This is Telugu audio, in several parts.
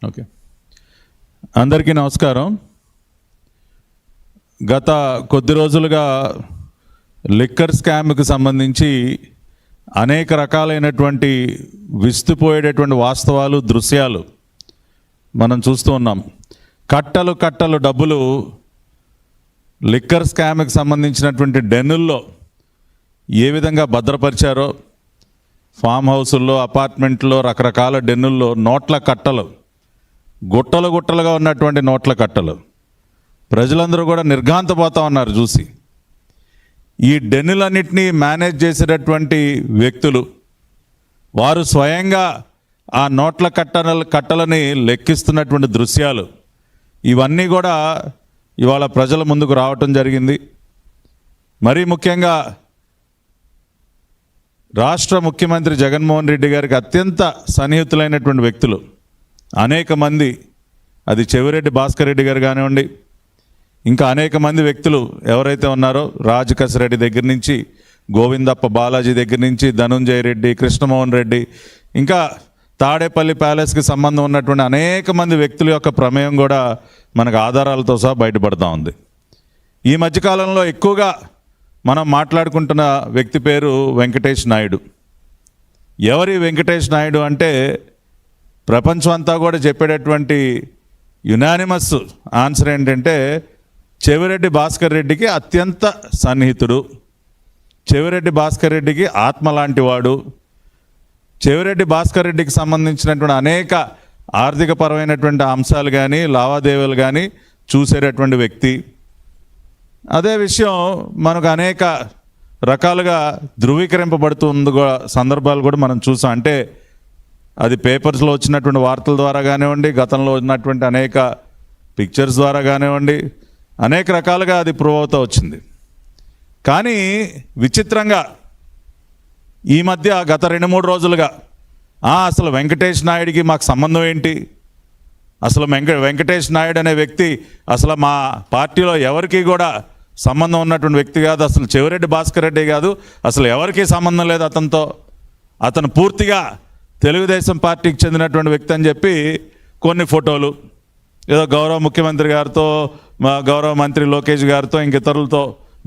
ఓకే, అందరికీ నమస్కారం. గత కొద్ది రోజులుగా లిక్కర్ స్కామ్కి సంబంధించి అనేక రకాలైనటువంటి విస్తుపోయేటటువంటి వాస్తవాలు, దృశ్యాలు మనం చూస్తూ ఉన్నాం. కట్టలు కట్టలు డబ్బులు లిక్కర్ స్కామ్కి సంబంధించినటువంటి డెన్నుల్లో ఏ విధంగా భద్రపరిచారో, ఫామ్ హౌసుల్లో, అపార్ట్మెంట్లో, రకరకాల డెన్నుల్లో నోట్ల కట్టలు, గుట్టలు గుట్టలుగా ఉన్నటువంటి నోట్ల కట్టలు, ప్రజలందరూ కూడా నిర్ఘాంతపోతా ఉన్నారు చూసి. ఈ డెన్నులన్నింటినీ మేనేజ్ చేసేటటువంటి వ్యక్తులు, వారు స్వయంగా ఆ నోట్ల కట్టలని లెక్కిస్తున్నటువంటి దృశ్యాలు, ఇవన్నీ కూడా ఇవాళ ప్రజల ముందుకు రావటం జరిగింది. మరీ ముఖ్యంగా రాష్ట్ర ముఖ్యమంత్రి జగన్మోహన్ రెడ్డి గారికి అత్యంత సన్నిహితులైనటువంటి వ్యక్తులు అనేక మంది, అది చెవిరెడ్డి భాస్కర్ రెడ్డి గారు కానివ్వండి, ఇంకా అనేక మంది వ్యక్తులు ఎవరైతే ఉన్నారో, రాజకస్ రెడ్డి దగ్గర నుంచి, గోవిందప్ప బాలాజీ దగ్గర నుంచి, ధనుంజయ రెడ్డి, కృష్ణమోహన్ రెడ్డి, ఇంకా తాడేపల్లి ప్యాలెస్కి సంబంధం ఉన్నటువంటి అనేక మంది వ్యక్తుల యొక్క ప్రమేయం కూడా మనకు ఆధారాలతో సహా బయటపడుతూ ఉంది. ఈ మధ్యకాలంలో ఎక్కువగా మనం మాట్లాడుకుంటున్న వ్యక్తి పేరు వెంకటేష్ నాయుడు. ఎవరి వెంకటేష్ నాయుడు అంటే ప్రపంచం అంతా కూడా చెప్పేటటువంటి యునానిమస్ ఆన్సర్ ఏంటంటే చెవిరెడ్డి భాస్కర్ రెడ్డికి అత్యంత సన్నిహితుడు, చెవిరెడ్డి భాస్కర్ రెడ్డికి ఆత్మ లాంటి వాడు, చెవిరెడ్డి భాస్కర్ రెడ్డికి సంబంధించినటువంటి అనేక ఆర్థికపరమైనటువంటి అంశాలు కానీ, లావాదేవీలు కానీ చూసేటటువంటి వ్యక్తి. అదే విషయం మనకు అనేక రకాలుగా ధృవీకరింపబడుతుంది సందర్భాలు కూడా మనం చూసాం. అంటే అది పేపర్స్లో వచ్చినటువంటి వార్తల ద్వారా కానివ్వండి, గతంలో ఉన్నటువంటి అనేక పిక్చర్స్ ద్వారా కానివ్వండి, అనేక రకాలుగా అది ప్రూవ్ అవుతూ వచ్చింది. కానీ విచిత్రంగా ఈ మధ్య గత 2-3 రోజులుగా అసలు వెంకటేష్ నాయుడికి మాకు సంబంధం ఏంటి, అసలు వెంకటేష్ నాయుడు అనే వ్యక్తి అసలు మా పార్టీలో ఎవరికి కూడా సంబంధం ఉన్నటువంటి వ్యక్తి కాదు, అసలు చెవిరెడ్డి భాస్కర్ రెడ్డి కాదు, అసలు ఎవరికీ సంబంధం లేదు అతనితో, అతను పూర్తిగా తెలుగుదేశం పార్టీకి చెందినటువంటి వ్యక్తి అని చెప్పి కొన్ని ఫోటోలు, ఏదో గౌరవ ముఖ్యమంత్రి గారితో, మా గౌరవ మంత్రి లోకేష్ గారితో, ఇంక ఇతరులతో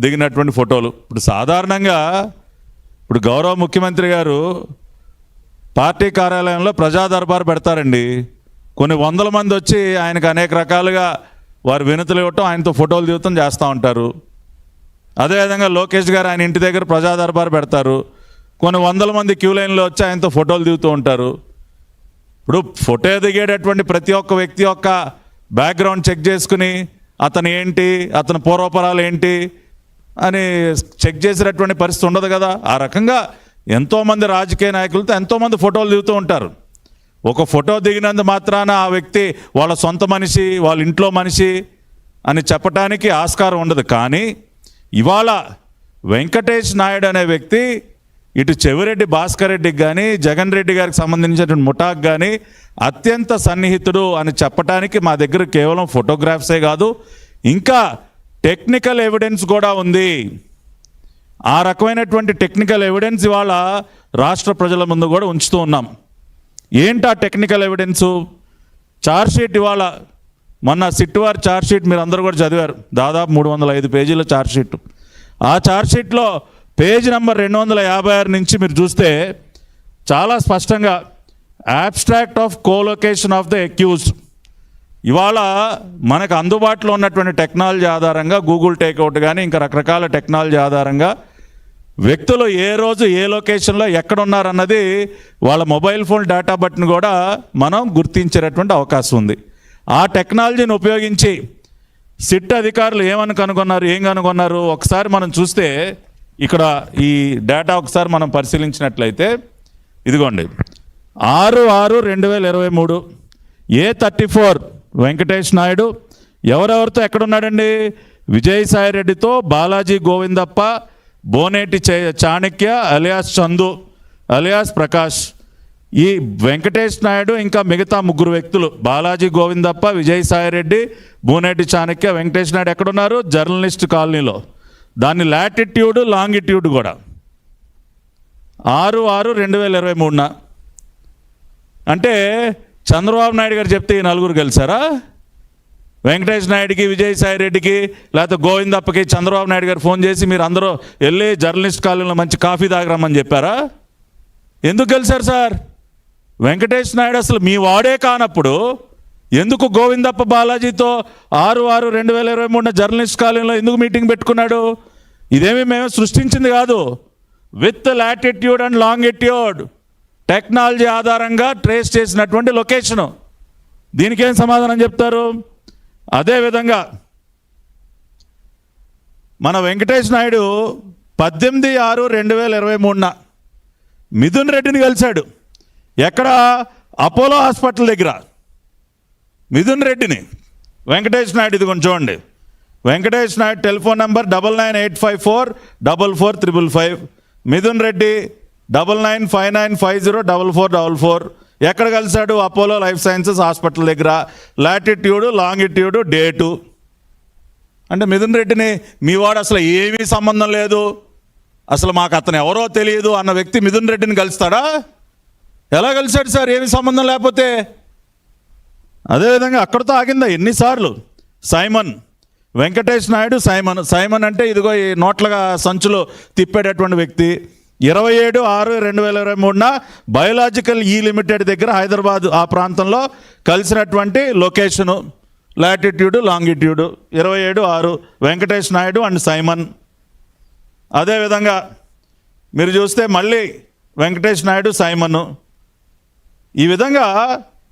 దిగినటువంటి ఫోటోలు. ఇప్పుడు సాధారణంగా ఇప్పుడు గౌరవ ముఖ్యమంత్రి గారు పార్టీ కార్యాలయంలో ప్రజా దర్బారు పెడతారండి. కొన్ని వందల మంది వచ్చి ఆయనకు అనేక రకాలుగా వారు వినతులు ఇవ్వటం, ఆయనతో ఫోటోలు దిగుతాం చేస్తూ ఉంటారు. అదేవిధంగా లోకేష్ గారు ఆయన ఇంటి దగ్గర ప్రజా దర్బారు పెడతారు, కొన్ని వందల మంది క్యూ లైన్లో వచ్చి ఆయనతో ఫోటోలు దిగుతూ ఉంటారు. ఇప్పుడు ఫోటో దిగేటటువంటి ప్రతి ఒక్క వ్యక్తి యొక్క బ్యాక్గ్రౌండ్ చెక్ చేసుకుని అతను ఏంటి, అతని పూర్వపరాలు ఏంటి అని చెక్ చేసేటటువంటి పరిస్థితి ఉండదు కదా. ఆ రకంగా ఎంతోమంది రాజకీయ నాయకులతో ఎంతోమంది ఫోటోలు దిగుతూ ఉంటారు. ఒక ఫోటో దిగినందు మాత్రాన ఆ వ్యక్తి వాళ్ళ సొంత మనిషి, వాళ్ళ ఇంట్లో మనిషి అని చెప్పడానికి ఆస్కారం ఉండదు. కానీ ఇవాళ వెంకటేష్ నాయుడు అనే వ్యక్తి ఇటు చెవిరెడ్డి భాస్కర్ రెడ్డికి కానీ, జగన్ రెడ్డి గారికి సంబంధించినటువంటి ముఠాకు కానీ అత్యంత సన్నిహితుడు అని చెప్పడానికి మా దగ్గర కేవలం ఫోటోగ్రాఫ్సే కాదు, ఇంకా టెక్నికల్ ఎవిడెన్స్ కూడా ఉంది. ఆ రకమైనటువంటి టెక్నికల్ ఎవిడెన్స్ ఇవాళ రాష్ట్ర ప్రజల ముందు కూడా ఉంచుతూ ఉన్నాం. ఏంటా టెక్నికల్ ఎవిడెన్సు? ఛార్జ్షీట్ ఇవాళ మొన్న సిట్ వారి ఛార్జ్షీట్ మీరు అందరూ కూడా చదివారు, దాదాపు 305 పేజీల ఛార్జ్షీట్. ఆ ఛార్జ్షీట్లో పేజ్ నెంబర్ 256 నుంచి మీరు చూస్తే చాలా స్పష్టంగా abstract of colocation of the accused, ఇవాళ మనకు అందుబాటులో ఉన్నటువంటి టెక్నాలజీ ఆధారంగా, గూగుల్ టేక్అవుట్ కానీ ఇంకా రకరకాల టెక్నాలజీ ఆధారంగా వ్యక్తులు ఏ రోజు ఏ లొకేషన్లో ఎక్కడున్నారన్నది వాళ్ళ మొబైల్ ఫోన్ డేటా బట్టిని కూడా మనం గుర్తించేటటువంటి అవకాశం ఉంది. ఆ టెక్నాలజీని ఉపయోగించి సిట్ అధికారులు ఏం కనుగొన్నారు ఒకసారి మనం చూస్తే, ఇక్కడ ఈ డేటా ఒకసారి మనం పరిశీలించినట్లయితే ఇదిగోండి, 6/6/2023 A34 వెంకటేష్ నాయుడు ఎవరెవరితో ఎక్కడున్నాడండి? విజయసాయి రెడ్డితో, బాలాజీ గోవిందప్ప, బోనేటి చాణక్య అలియాస్ చందు అలియాస్ ప్రకాష్, ఈ వెంకటేష్ నాయుడు ఇంకా మిగతా 3 వ్యక్తులు, బాలాజీ గోవిందప్ప, విజయసాయి రెడ్డి, బోనేటి చాణక్య, వెంకటేష్ నాయుడు ఎక్కడున్నారు? జర్నలిస్ట్ కాలనీలో. దాని లాటిట్యూడ్ లాంగిట్యూడ్ కూడా 6/6/2023 అంటే చంద్రబాబు నాయుడు గారు చెప్తే ఈ నలుగురు కలిసారా? వెంకటేష్ నాయుడికి, విజయసాయి రెడ్డికి, లేకపోతే గోవిందప్పకి చంద్రబాబు నాయుడు గారు ఫోన్ చేసి మీరు అందరూ వెళ్ళి జర్నలిస్ట్ కాలనీలో మంచి కాఫీ తాగరమ్మని చెప్పారా? ఎందుకు కలిశారు సార్? వెంకటేష్ నాయుడు అసలు మీ వాడే కానప్పుడు ఎందుకు గోవిందప్ప బాలాజీతో 6/6/2023 జర్నలిస్ట్ కాలనీలో ఎందుకు మీటింగ్ పెట్టుకున్నాడు? ఇదేమి మేము సృష్టించింది కాదు. With latitude and longitude technology ఆధారంగా ట్రేస్ చేసినటువంటి లొకేషను. దీనికేం సమాధానం చెప్తారు? అదేవిధంగా మన వెంకటేష్ నాయుడు 18/6/2023 మిథున్ రెడ్డిని కలిశాడు. ఎక్కడ? అపోలో హాస్పిటల్ దగ్గర మిథున్ రెడ్డిని. వెంకటేష్ నాయుడు ఇది కొంచెం చూడండి. Venkatesh Naidu telephone number 9985444555. మిథున్ రెడ్డి 9959504444. ఎక్కడ కలిశాడు? అపోలో లైఫ్ సైన్సెస్ హాస్పిటల్ దగ్గర. Latitude, longitude, date. అంటే మిథున్ రెడ్డిని మీ వాడు అసలు ఏమీ సంబంధం లేదు, అసలు మాకు అతను ఎవరో తెలియదు అన్న వ్యక్తి మిథున్ రెడ్డిని కలుస్తాడా? ఎలా కలిశాడు సార్ ఏమీ సంబంధం లేకపోతే? అదేవిధంగా అక్కడితో ఆగిందా? ఎన్నిసార్లు Simon, Venkatesh Naidu Simon. Simon అంటే ఇదిగో ఈ నోట్లుగా సంచులు తిప్పేటటువంటి వ్యక్తి. 27/6/2023 బయోలాజికల్ లిమిటెడ్ దగ్గర హైదరాబాద్ ఆ ప్రాంతంలో కలిసినటువంటి location. Latitude, longitude 27/6 Venkatesh Naidu and Simon. అదేవిధంగా మీరు చూస్తే మళ్ళీ వెంకటేష్ నాయుడు, సైమన్. ఈ విధంగా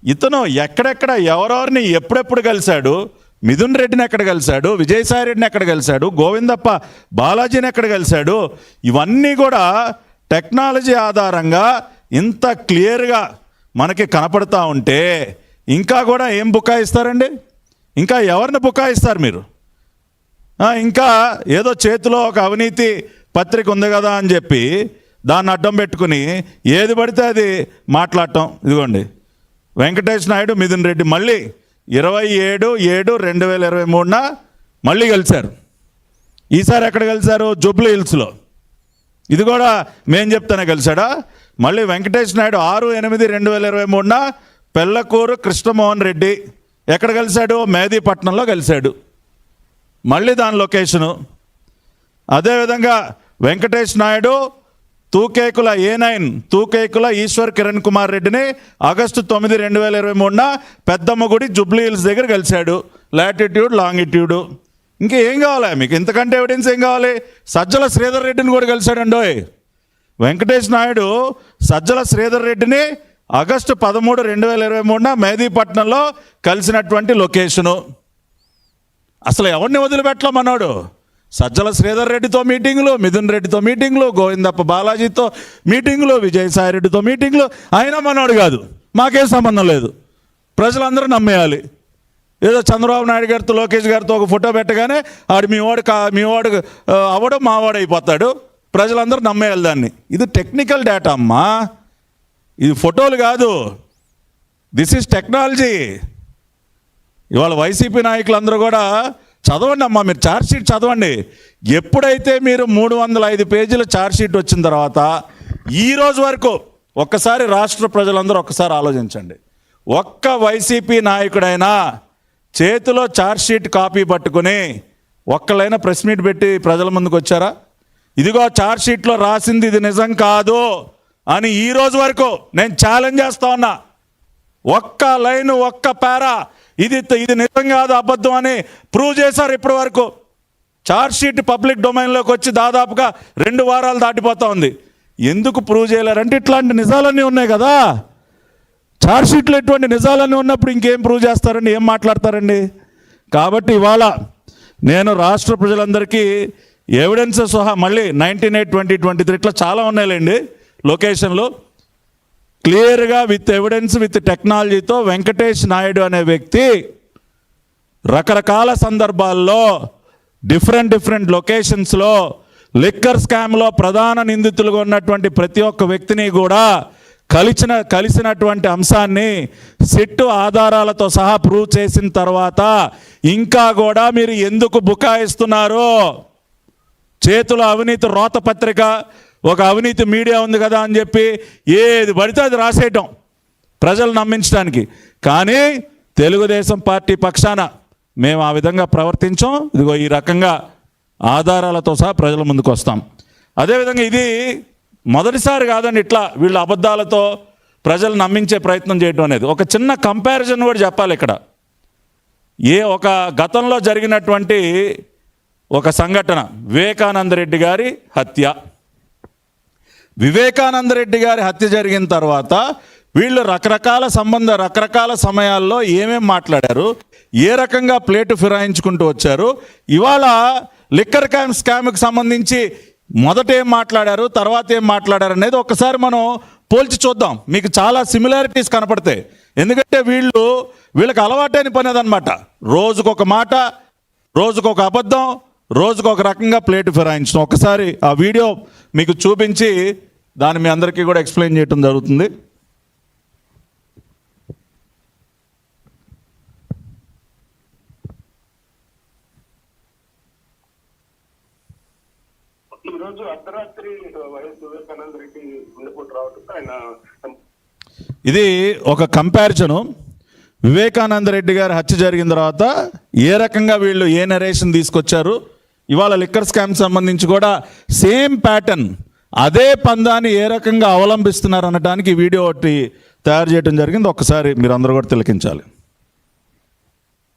ఇతను ఎక్కడెక్కడ ఎవరెవరిని ఎప్పుడెప్పుడు కలిశాడు? మిథున్ రెడ్డిని ఎక్కడ కలిశాడు? విజయసాయి రెడ్డిని ఎక్కడ కలిశాడు? గోవిందప్ప బాలాజీని ఎక్కడ కలిశాడు? ఇవన్నీ కూడా టెక్నాలజీ ఆధారంగా ఇంత క్లియర్గా మనకి కనపడతా ఉంటే ఇంకా కూడా ఏం బుకాయిస్తారండి? ఇంకా ఎవరిని బుకాయిస్తారు మీరు? ఇంకా ఏదో చేతిలో ఒక అవినీతి పత్రిక ఉంది కదా అని చెప్పి దాన్ని అడ్డం పెట్టుకుని ఏది పడితే అది మాట్లాడటం. ఇదిగోండి వెంకటేష్ నాయుడు, మిథున్ రెడ్డి మళ్ళీ 27/7/2023 మళ్ళీ కలిశారు. ఈసారి ఎక్కడ కలిశారు? జూబ్లీ హిల్స్లో. ఇది కూడా మేం చెప్తానే కలిశాడా? మళ్ళీ వెంకటేష్ నాయుడు 6/8/2023 పెళ్ళకూరు కృష్ణమోహన్ రెడ్డి ఎక్కడ కలిశాడు? మేదీపట్నంలో కలిశాడు. మళ్ళీ దాని లొకేషను. అదేవిధంగా వెంకటేష్ నాయుడు తూకేకుల A9 తూకేకుల ఈశ్వర్ కిరణ్ కుమార్ రెడ్డిని ఆగస్టు 9, 2023 పెద్దమ్మగుడి జూబ్లీ హిల్స్ దగ్గర కలిశాడు. Latitude, longitude. ఇంకా ఏం కావాలి మీకు? ఇంతకంటే ఎవిడెన్స్ ఏం కావాలి? సజ్జల శ్రీధర్ రెడ్డిని కూడా కలిశాడండోయ్. వెంకటేష్ నాయుడు సజ్జల శ్రీధర్ రెడ్డిని ఆగస్టు 13, 2023 మేదీపట్నంలో కలిసినటువంటి లొకేషను. అసలు ఎవరిని వదిలిపెట్టలే మనోడు. సజ్జల శ్రీధర్ రెడ్డితో మీటింగులు, మిథున్ రెడ్డితో మీటింగులు, గోవిందప్ప బాలాజీతో మీటింగులు, విజయసాయి రెడ్డితో మీటింగులు. అయినా మనోడు కాదు, మాకేం సంబంధం లేదు, ప్రజలందరూ నమ్మేయాలి. ఏదో చంద్రబాబు నాయుడు గారితో, లోకేష్ గారితో ఒక ఫోటో పెట్టగానే ఆడు మీ వాడు అవడం మావాడు అయిపోతాడు, ప్రజలందరూ నమ్మేయాలి దాన్ని. ఇది టెక్నికల్ డేటా అమ్మా, ఇది ఫోటోలు కాదు. This is technology. ఇవాళ వైసీపీ నాయకులందరూ కూడా చదవండి అమ్మా, మీరు ఛార్జ్షీట్ చదవండి. ఎప్పుడైతే మీరు 305 పేజీల ఛార్జ్షీట్ వచ్చిన తర్వాత ఈ రోజు వరకు ఒక్కసారి రాష్ట్ర ప్రజలందరూ ఒక్కసారి ఆలోచించండి. ఒక్క వైసీపీ నాయకుడైనా చేతిలో ఛార్జ్షీట్ కాపీ పట్టుకుని ఒక్కలైనా ప్రెస్ మీట్ పెట్టి ప్రజల ముందుకు వచ్చారా? ఇదిగో ఛార్జ్షీట్లో రాసింది ఇది నిజం కాదు అని ఈ రోజు వరకు నేను ఛాలెంజ్ చేస్తా ఉన్నా. ఒక్క లైను, ఒక్క పారా ఇది నిజం కాదు, అబద్ధం అని ప్రూవ్ చేశారు ఇప్పటి వరకు. ఛార్జ్షీట్ పబ్లిక్ డొమైన్లోకి వచ్చి దాదాపుగా 2 వారాలు దాటిపోతా ఉంది. ఎందుకు ప్రూవ్ చేయలేరంటే ఇట్లాంటి నిజాలన్నీ ఉన్నాయి కదా. ఛార్జ్షీట్లో ఇటువంటి నిజాలన్నీ ఉన్నప్పుడు ఇంకేం ప్రూవ్ చేస్తారండి, ఏం మాట్లాడతారండి? కాబట్టి ఇవాళ నేను రాష్ట్ర ప్రజలందరికీ ఎవిడెన్స్ సహా మళ్ళీ 19/8/2023 ఇట్లా చాలా ఉన్నాయిలేండి లొకేషన్లు. క్లియర్గా విత్ ఎవిడెన్స్, విత్ టెక్నాలజీతో వెంకటేష్ నాయుడు అనే వ్యక్తి రకరకాల సందర్భాల్లో డిఫరెంట్ లొకేషన్స్లో లిక్కర్ స్కామ్లో ప్రధాన నిందితులుగా ఉన్నటువంటి ప్రతి ఒక్క వ్యక్తిని కూడా కలిసినటువంటి అంశాన్ని సిట్టు ఆధారాలతో సహా ప్రూవ్ చేసిన తర్వాత ఇంకా కూడా మీరు ఎందుకు బుకాయిస్తున్నారు? చేతుల అవినీతి రోత పత్రిక, ఒక అవినీతి మీడియా ఉంది కదా అని చెప్పి ఏది పడితే అది రాసేయటం. ప్రజలు నమ్మించడానికి. కానీ తెలుగుదేశం పార్టీ పక్షాన మేము ఆ విధంగా ప్రవర్తించాం. ఇదిగో ఈ రకంగా ఆధారాలతో సహా ప్రజల ముందుకు వస్తాం. అదేవిధంగా ఇది మొదటిసారి కాదండి ఇట్లా వీళ్ళ అబద్ధాలతో ప్రజలు నమ్మించే ప్రయత్నం చేయడం అనేది. ఒక చిన్న కంపారిజన్ కూడా చెప్పాలి ఇక్కడ. ఒక గతంలో జరిగినటువంటి ఒక సంఘటన, వివేకానంద రెడ్డి గారి హత్య. వివేకానంద రెడ్డి గారి హత్య జరిగిన తర్వాత వీళ్ళు రకరకాల సమయాల్లో ఏమేం మాట్లాడారు, ఏ రకంగా ప్లేటు ఫిరాయించుకుంటూ వచ్చారు. ఇవాళ లిక్కర్ స్కామ్కి సంబంధించి మొదట ఏం మాట్లాడారు, తర్వాత ఏం మాట్లాడారు అనేది ఒకసారి మనం పోల్చి చూద్దాం. మీకు చాలా సిమిలారిటీస్ కనపడతాయి. ఎందుకంటే వీళ్ళకి అలవాటైన పని అదనమాట. రోజుకొక మాట, రోజుకొక అబద్ధం, రోజుకొక రకంగా ప్లేటు ఫిరాయించడం. ఒకసారి ఆ వీడియో మీకు చూపించి దాన్ని మీ అందరికీ కూడా ఎక్స్ప్లెయిన్ చేయడం జరుగుతుంది. ఈరోజు అర్ధరాత్రి వైఎస్ వివేకానంద రెడ్డి గుండెపోటు రావడంతో ఆయన ఇది ఒక కంపారిజను. వివేకానంద రెడ్డి గారి హత్య జరిగిన తర్వాత ఏ రకంగా వీళ్ళు ఏ నరేషన్ తీసుకొచ్చారు, ఇవాళ లిక్కర్ స్కామ్ సంబంధించి కూడా సేమ్ ప్యాటర్న్, అదే పందాన్ని ఏ రకంగా అవలంబిస్తున్నారు అనడానికి ఈ వీడియో ఒకటి తయారు చేయడం జరిగింది. ఒక్కసారి మీరు అందరూ కూడా తిలకించాలి.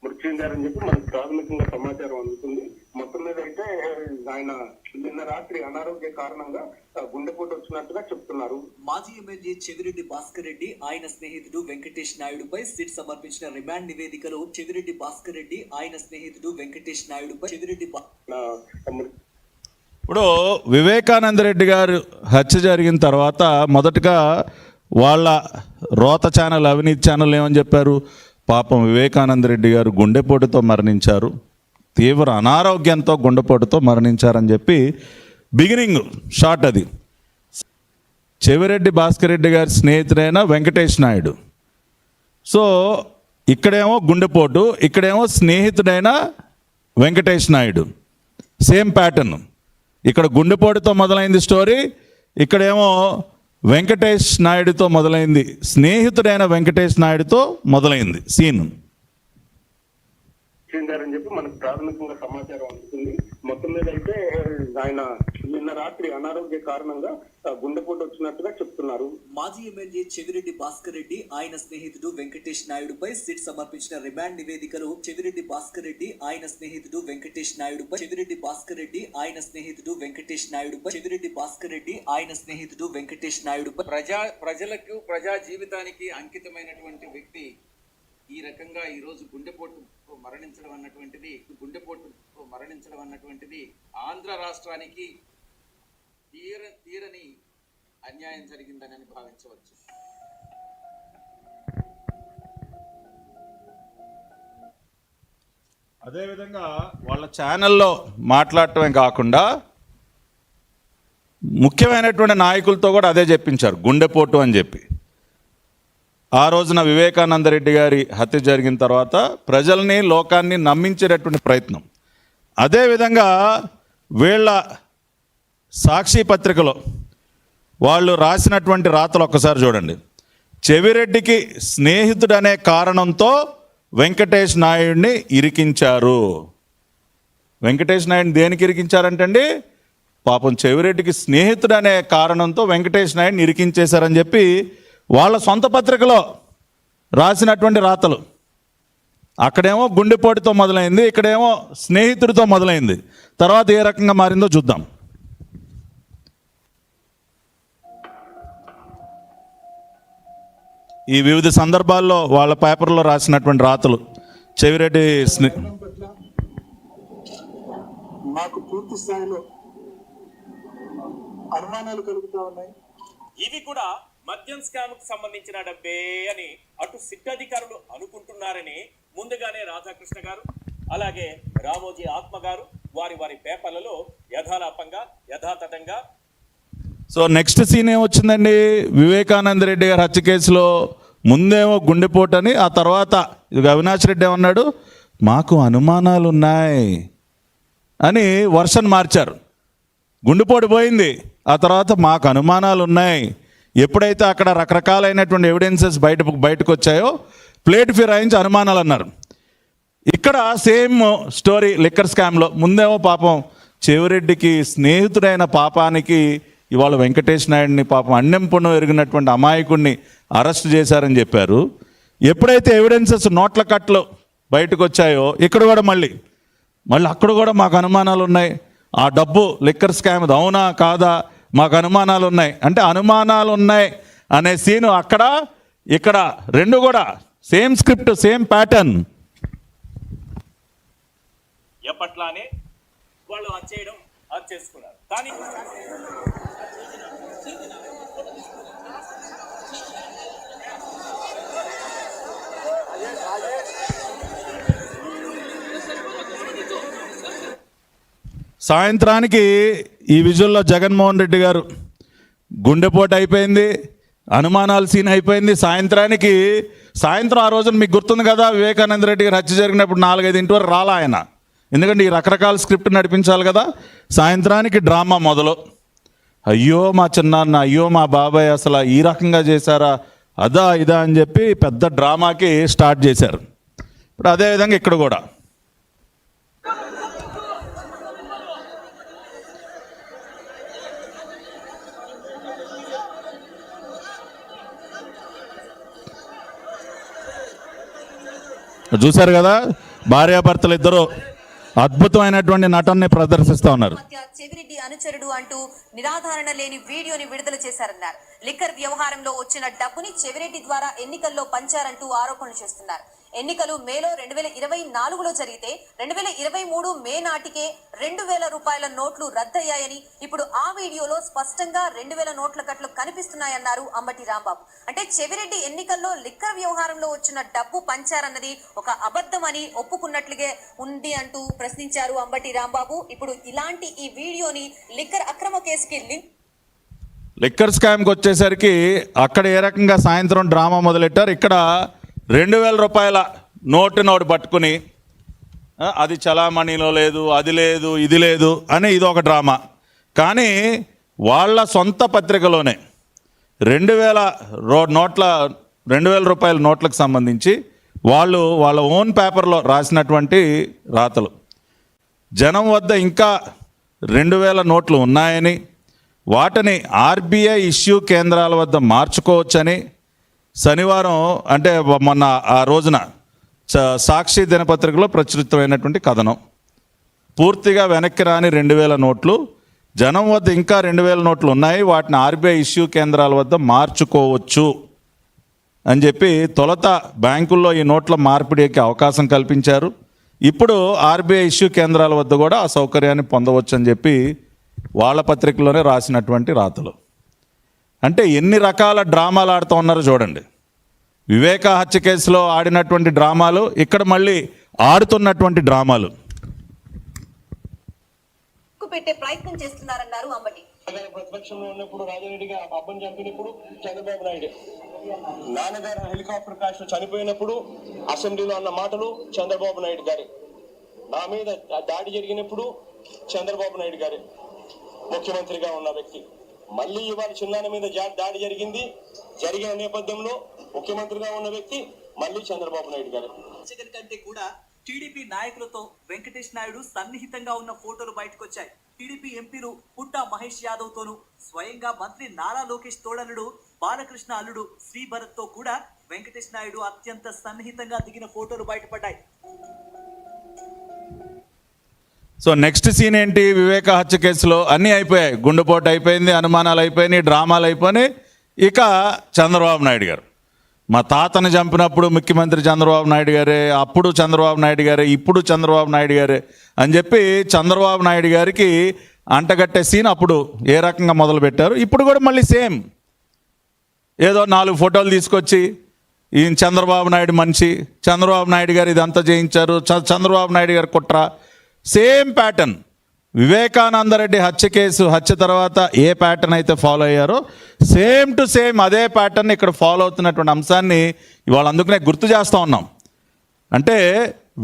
మృతి చెందారని చెప్పి మనకు ప్రాథమికంగా సమాచారం అందుతుంది. మొత్తం మీద అయితే ఆయన నిన్న రాత్రి అనారోగ్య కారణంగా గుండెపోటు వచ్చినట్టుగా చెప్తున్నారు. మాజీ ఎమ్మెల్యే చెవిరెడ్డి భాస్కర్ రెడ్డి ఆయన స్నేహితుడు వెంకటేష్ నాయుడుపై సిట్ సమర్పించిన రిమాండ్ నివేదికలో చెవిరెడ్డి భాస్కర్ రెడ్డి ఆయన స్నేహితుడు వెంకటేష్ నాయుడుపై ఇప్పుడు వివేకానంద రెడ్డి గారు హత్య జరిగిన తర్వాత మొదటగా వాళ్ళ రోత ఛానల్, అవినీతి ఛానల్ ఏమని చెప్పారు, పాపం వివేకానంద రెడ్డి గారు గుండెపోటుతో మరణించారు, తీవ్ర అనారోగ్యంతో గుండెపోటుతో మరణించారని చెప్పి బిగినింగ్ షాట్ అది. చెవిరెడ్డి భాస్కర్ రెడ్డి గారి స్నేహితుడైన వెంకటేష్ నాయుడు. సో ఇక్కడేమో గుండెపోటు, ఇక్కడేమో స్నేహితుడైన వెంకటేష్ నాయుడు. Same pattern. ఇక్కడ గుండెపోటుతో మొదలైంది స్టోరీ, ఇక్కడేమో వెంకటేష్ నాయుడుతో మొదలైంది, స్నేహితుడైన వెంకటేష్ నాయుడుతో మొదలైంది సీన్. చెందారని చెప్పి మనకు ప్రాథమికంగా సమాచారం అందుతుంది. మొత్తం మీద అయితే ఆయన నిన్న రాత్రి అనారోగ్య కారణంగా గుండెపోటు వచ్చినట్టుగా చెప్తున్నారు. మాజీ ఎమ్మెల్యే చెవిరెడ్డి భాస్కర్ రెడ్డి ఆయన స్నేహితుడు వెంకటేష్ నాయుడుపై సిట్ సమర్పించిన రిమాండ్ నివేదికలో చెవిరెడ్డి భాస్కర్ రెడ్డి ఆయన స్నేహితుడు వెంకటేష్ నాయుడుపై చెవిరెడ్డి భాస్కర్ రెడ్డి ఆయన స్నేహితుడు వెంకటేష్ నాయుడుపై చెవిరెడ్డి భాస్కర్ రెడ్డి ఆయన స్నేహితుడు వెంకటేష్ నాయుడుపై ప్రజలకు ప్రజా జీవితానికి అంకితమైనటువంటి వ్యక్తి ఈ రకంగా ఈరోజు గుండెపోటు మరణించడం అన్నటువంటిది ఆంధ్ర రాష్ట్రానికి తీరని అన్యాయం జరిగిందని భావించవచ్చు. అదేవిధంగా వాళ్ళ ఛానల్లో మాట్లాడటమే కాకుండా ముఖ్యమైనటువంటి నాయకులతో కూడా అదే చెప్పించారు, గుండెపోటు అని చెప్పి. ఆ రోజున వివేకానంద రెడ్డి గారి హత్య జరిగిన తర్వాత ప్రజల్ని, లోకాన్ని నమ్మించేటటువంటి ప్రయత్నం. అదేవిధంగా వీళ్ళ సాక్షి పత్రికలో వాళ్ళు రాసినటువంటి రాతలు ఒక్కసారి చూడండి. చెవిరెడ్డికి స్నేహితుడనే కారణంతో వెంకటేష్ నాయుడిని ఇరికించారు. వెంకటేష్ నాయుడిని దేనికి ఇరికించారంటండి, పాపం చెవిరెడ్డికి స్నేహితుడనే కారణంతో వెంకటేష్ నాయుడిని ఇరికించేశారని చెప్పి వాళ్ళ సొంత పత్రికలో రాసినటువంటి రాతలు. అక్కడేమో గుండెపోటుతో మొదలైంది, ఇక్కడేమో స్నేహితుడితో మొదలైంది. తర్వాత ఏ రకంగా మారిందో చూద్దాం. ఈ వివిధ సందర్భాల్లో వాళ్ళ పేపర్లో రాసినటువంటి రాతలు. చెవిరెడ్డి నాకు పూర్తి స్థాయిలో అనుమానాలు కలుగుతా ఉన్నాయి. ఇవి కూడా మద్యం స్కామ్ కు సంబంధించిన డబ్బే అని అటు సిట్ అధికారులు అనుకుంటున్నారని ముందుగానే రాధాకృష్ణ గారు, అలాగే రామోజీ ఆత్మ గారు వారి పేపర్లలో యథాతథంగా. సో నెక్స్ట్ సీన్ ఏమొచ్చిందండి, వివేకానంద రెడ్డి గారి హత్య కేసులో ముందేమో గుండెపోటు అని, ఆ తర్వాత ఇది అవినాష్ రెడ్డి ఏమన్నాడు, మాకు అనుమానాలు ఉన్నాయి అని వర్షన్ మార్చారు. గుండెపోటు పోయింది, ఆ తర్వాత మాకు అనుమానాలు ఉన్నాయి, ఎప్పుడైతే అక్కడ రకరకాలైనటువంటి ఎవిడెన్సెస్ బయటకు వచ్చాయో ప్లేట్ ఫిరాయించి అనుమానాలు అన్నారు. ఇక్కడ సేమ్ స్టోరీ లిక్కర్ స్కామ్లో ముందేమో పాపం చెవిరెడ్డికి స్నేహితుడైన పాపానికి ఇవాళ వెంకటేష్ నాయుడిని పాపం అన్నెంపును ఎరిగినటువంటి అమాయకుడిని అరెస్ట్ చేశారని చెప్పారు. ఎప్పుడైతే ఎవిడెన్సెస్ నోట్ల కట్లు బయటకు వచ్చాయో ఇక్కడ కూడా మళ్ళీ అక్కడ కూడా మాకు అనుమానాలు ఉన్నాయి, ఆ డబ్బు లిక్కర్ స్కామ్ అవునా కాదా మాకు అనుమానాలు ఉన్నాయి అంటే అనుమానాలు ఉన్నాయి అనే సీను అక్కడ ఇక్కడ రెండు కూడా సేమ్ స్క్రిప్ట్ సేమ్ ప్యాటర్న్. ఎప్పట్లానే వాళ్ళు అది చేసుకున్నారు. కానీ సాయంత్రానికి ఈ విజువల్లో జగన్మోహన్ రెడ్డి గారు గుండెపోటు అయిపోయింది, అనుమానాల సీన్ అయిపోయింది. సాయంత్రం ఆ రోజున మీకు గుర్తుంది కదా, వివేకానంద రెడ్డి గారు హత్య జరిగినప్పుడు 4-5 వరకు రాలా ఆయన, ఎందుకంటే ఈ రకరకాల స్క్రిప్ట్ నడిపించాలి కదా. సాయంత్రానికి డ్రామా మొదలు. అయ్యో మా చిన్నాన్న, అయ్యో మా బాబాయ్ అసలు ఈ రకంగా చేశారా, అదా ఇదా అని చెప్పి పెద్ద డ్రామాకి స్టార్ట్ చేశారు. ఇప్పుడు అదేవిధంగా ఇక్కడ కూడా చూశారు కదా, భార్యాభర్తలు ఇద్దరు అద్భుతమైనటువంటి నటనని ప్రదర్శిస్తూ ఉన్నారు. చెవిరెడ్డి అనుచరుడు అంటూ నిరాధారణ లేని వీడియోని విడుదల చేశారన్నారు. లిక్కర్ వ్యవహారంలో వచ్చిన డబ్బుని చెవిరెడ్డి ద్వారా ఎన్నికల్లో పంచారంటూ ఆరోపణలు చేస్తున్నారు. ఎన్నికలు మేలో 2024లో జరిగితే 2023 మే నాటికే 2000 రూపాయల నోట్లు రద్దయ్యాయని, ఇప్పుడు ఆ వీడియోలో స్పష్టంగా 2000 నోట్ల కట్లు కనిపిస్తున్నాయన్నారు అంబటి రాంబాబు. అంటే చెవిరెడ్డి ఎన్నికల్లో లిక్కర్ వ్యవహారంలో వచ్చిన డబ్బు పంచారన్నది ఒక అబద్ధమని ఒప్పుకున్నట్లుగే ఉంది అంటూ ప్రశ్నించారు అంబటి రాంబాబు. ఇప్పుడు ఇలాంటి ఈ వీడియోని లిక్కర్ అక్రమ కేసుకి లిక్కర్ స్కామ్కి వచ్చేసరికి అక్కడ ఏ రకంగా సాయంత్రం డ్రామా మొదలెట్టారు. ఇక్కడ 2000 రూపాయల నోటు పట్టుకుని అది చలామణిలో లేదు, అది లేదు, ఇది లేదు అని ఇది ఒక డ్రామా. కానీ వాళ్ళ సొంత పత్రికలోనే 2000 రూపాయల నోట్లకు సంబంధించి వాళ్ళు వాళ్ళ ఓన్ పేపర్లో రాసినటువంటి రాతలు, జనం వద్ద ఇంకా 2000 నోట్లు ఉన్నాయని, వాటిని ఆర్బీఐ ఇష్యూ కేంద్రాల వద్ద మార్చుకోవచ్చని, శనివారం అంటే మొన్న ఆ రోజున సాక్షి దినపత్రికలో ప్రచురితమైనటువంటి కథనం. పూర్తిగా వెనక్కి రాని 2000 నోట్లు, జనం వద్ద ఇంకా 2000 నోట్లు ఉన్నాయి, వాటిని ఆర్బీఐ ఇష్యూ కేంద్రాల వద్ద మార్చుకోవచ్చు అని చెప్పి తొలుత బ్యాంకుల్లో ఈ నోట్ల మార్పిడికి అవకాశం కల్పించారు. ఇప్పుడు ఆర్బీఐ ఇష్యూ కేంద్రాల వద్ద కూడా ఆ సౌకర్యాన్ని పొందవచ్చు అని చెప్పి వాళ్ళ పత్రికలోనే రాసినటువంటి రాతలు. అంటే ఎన్ని రకాల డ్రామాలు ఆడుతూ ఉన్నారో చూడండి. వివేక హత్య కేసులో ఆడినటువంటి డ్రామాలు, ఇక్కడ మళ్ళీ ఆడుతున్నటువంటి డ్రామాలు. పెట్టే ప్రయత్నం చేస్తున్నారన్నారు అంబటి. ప్రతిపక్షంలో ఉన్నప్పుడు రాజారెడ్డిగా అబ్బని చంపినప్పుడు చంద్రబాబు నాయుడు, నాన్నగారు హెలికాప్టర్ క్రాష్ చనిపోయినప్పుడు అసెంబ్లీలో అన్న మాటలు చంద్రబాబు నాయుడు గారి, నా మీద దాడి జరిగినప్పుడు చంద్రబాబు నాయుడు గారి ముఖ్యమంత్రిగా ఉన్న వ్యక్తి. మళ్ళీ ఇవాళ చిన్నాన్న మీద దాడి జరిగిన నేపథ్యంలో ముఖ్యమంత్రిగా ఉన్న వ్యక్తి మళ్ళీ చంద్రబాబు నాయుడు గారు. జగన్ కంటే కూడా టీడీపీ నాయకులతో వెంకటేష్ నాయుడు సన్నిహితంగా ఉన్న ఫోటోలు బయటకొచ్చాయి. టీడీపీ ఎంపీలు పుట్టా మహేష్ యాదవ్ తోనూ, స్వయంగా మంత్రి నారా లోకేష్ తోడలుడు బాలకృష్ణ అల్లుడు శ్రీభరత్ తో కూడా వెంకటేష్ నాయుడు అత్యంత సన్నిహితంగా దిగిన ఫోటోలు బయటపడ్డాయి. సో నెక్స్ట్ సీన్ ఏంటి? వివేక హత్య కేసులో అన్నీ అయిపోయాయి, గుండెపోటు అయిపోయింది, అనుమానాలు అయిపోయినాయి, డ్రామాలు అయిపోయినాయి. ఇక చంద్రబాబు నాయుడు గారు, మా తాతను చంపినప్పుడు ముఖ్యమంత్రి చంద్రబాబు నాయుడు గారే, అప్పుడు చంద్రబాబు నాయుడు గారే, ఇప్పుడు చంద్రబాబు నాయుడు గారే అని చెప్పి చంద్రబాబు నాయుడు గారికి అంటగట్టే సీన్ అప్పుడు ఏ రకంగా మొదలుపెట్టారు. ఇప్పుడు కూడా మళ్ళీ సేమ్, ఏదో 4 ఫోటోలు తీసుకొచ్చి ఈయన చంద్రబాబు నాయుడు మనిషి, చంద్రబాబు నాయుడు గారు ఇదంతా చేయించారు, చంద్రబాబు నాయుడు గారు కుట్ర, సేమ్ ప్యాటర్న్. వివేకానందరెడ్డి హత్య తర్వాత ఏ ప్యాటర్న్ అయితే ఫాలో అయ్యారో సేమ్ టు సేమ్ అదే ప్యాటర్న్ ఇక్కడ ఫాలో అవుతున్నటువంటి అంశాన్ని ఇవాళ అందుకనే గుర్తు చేస్తూ ఉన్నాం. అంటే